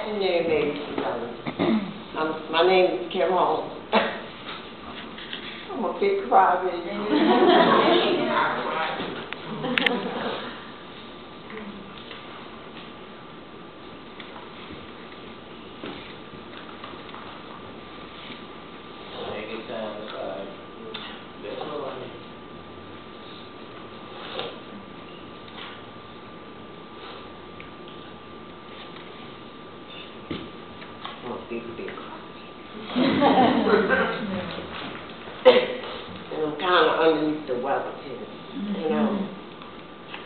afternoon, ladies and gentlemen. My name is Kim Holmes. I'm a big crybaby. Big and I'm kind of underneath the weather too. You know,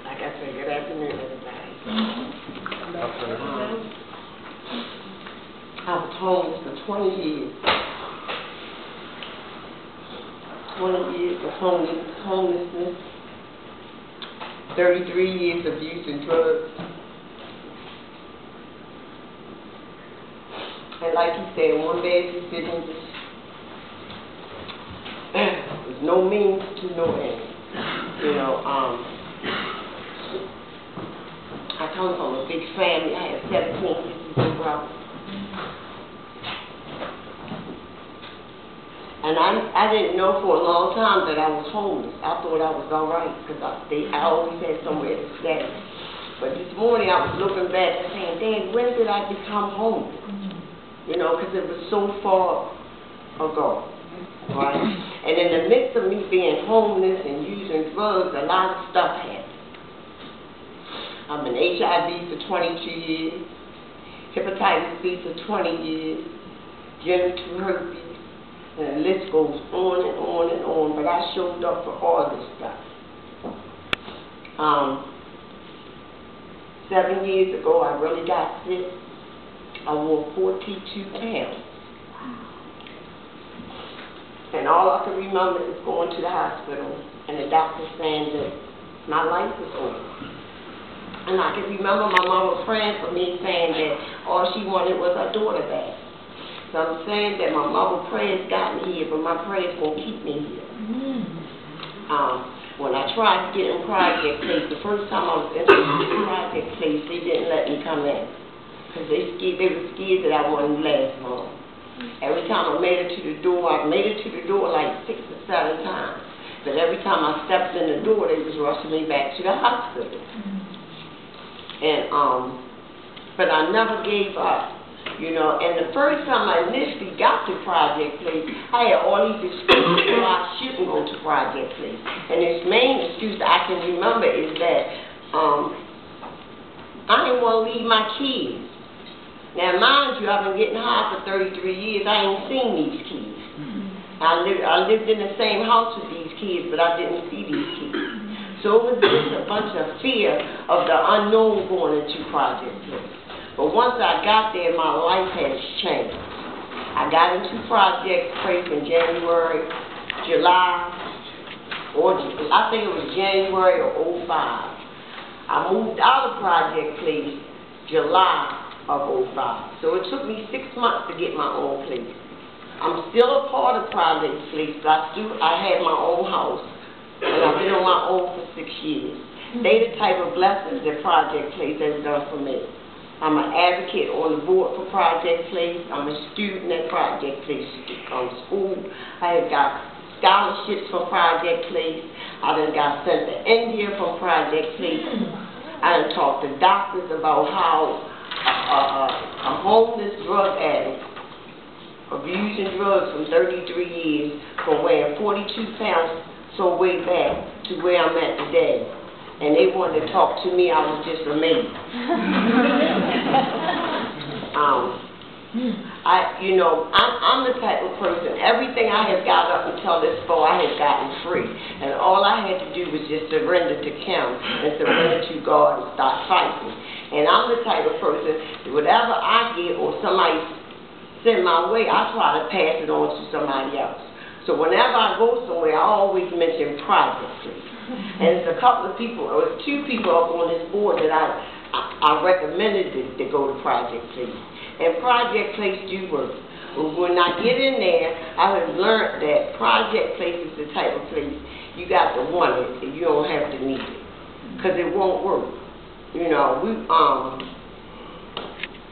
like I said, good afternoon, everybody. I was homeless for 20 years. 20 years of homelessness, 33 years of use and drugs. And like you said, one bad decision just there's no means to no end. You know, I come from a big family. I have 17 sisters and brothers. And I didn't know for a long time that I was homeless. I thought I was all right because I always had somewhere to stay. But this morning I was looking back and saying, Dad, when did I become homeless? You know, because it was so far ago, right? And in the midst of me being homeless and using drugs, a lot of stuff happened. I'm in HIV for 22 years, hepatitis B for 20 years, genital herpes, and the list goes on and on and on, but I showed up for all this stuff. 7 years ago, I really got sick. I wore 42 pounds. And all I can remember is going to the hospital and the doctor saying that my life was over. And I can remember my mama praying for me, saying that all she wanted was her daughter back. So I'm saying that my mama's prayers got me here, but my prayers won't keep me here. When I tried to get in Project Place, the first time I was in Project Place, they didn't let me come in. Because they were scared that I wouldn't last long. Every time I made it to the door, I made it to the door like 6 or 7 times. But every time I stepped in the door, they was rushing me back to the hospital. And but I never gave up, you know. And the first time I initially got to Project Place, I had all these excuses why I shouldn't go to Project Place. And this main excuse that I can remember is that I didn't want to leave my kids. Now, mind you, I've been getting high for 33 years. I ain't seen these kids. I lived in the same house with these kids, but I didn't see these kids. So it was just a bunch of fear of the unknown going into Project Place. But once I got there, my life has changed. I got into Project Place in January, July, or I think it was January of 05. I moved out of Project Place July of 05. So it took me 6 months to get my own place. I'm still a part of Project Place, but I had my own house, and I've been on my own for 6 years. They the type of blessings that Project Place has done for me. I'm an advocate on the board for Project Place. I'm a student at Project Place school. I have got scholarships from Project Place. I done got sent to India from Project Place. I done talked to doctors about how a homeless drug addict, abusing drugs for 33 years, from weighing 42 pounds so way back to where I'm at today. And they wanted to talk to me. I was just amazed. I'm the type of person, everything I have got up until this fall, I have gotten free. And all I had to do was just surrender to Kim and surrender to God and start fighting. And I'm the type of person, whatever I get or somebody send my way, I try to pass it on to somebody else. So whenever I go somewhere, I always mention Project Place. And it's a couple of people, or 2 people up on this board that I recommended to go to Project Place. And Project Place do work. But when I get in there, I have learned that Project Place is the type of place you got to want it, and you don't have to need it. Because it won't work. You know,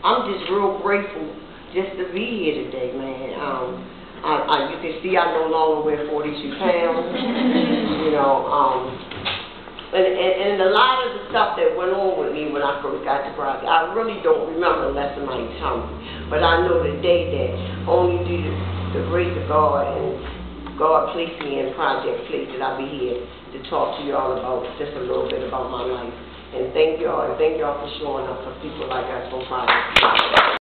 I'm just real grateful just to be here today, man. You can see I no longer weigh 42 pounds, you know, and a lot of the stuff that went on with me when I first got to Project, I really don't remember unless somebody tells me. But I know today that only due to the grace of God and God placed me in Project PLASE that I'll be here to talk to y'all about just a little bit about my life. And thank y'all for showing up for people like us on Project PLASE.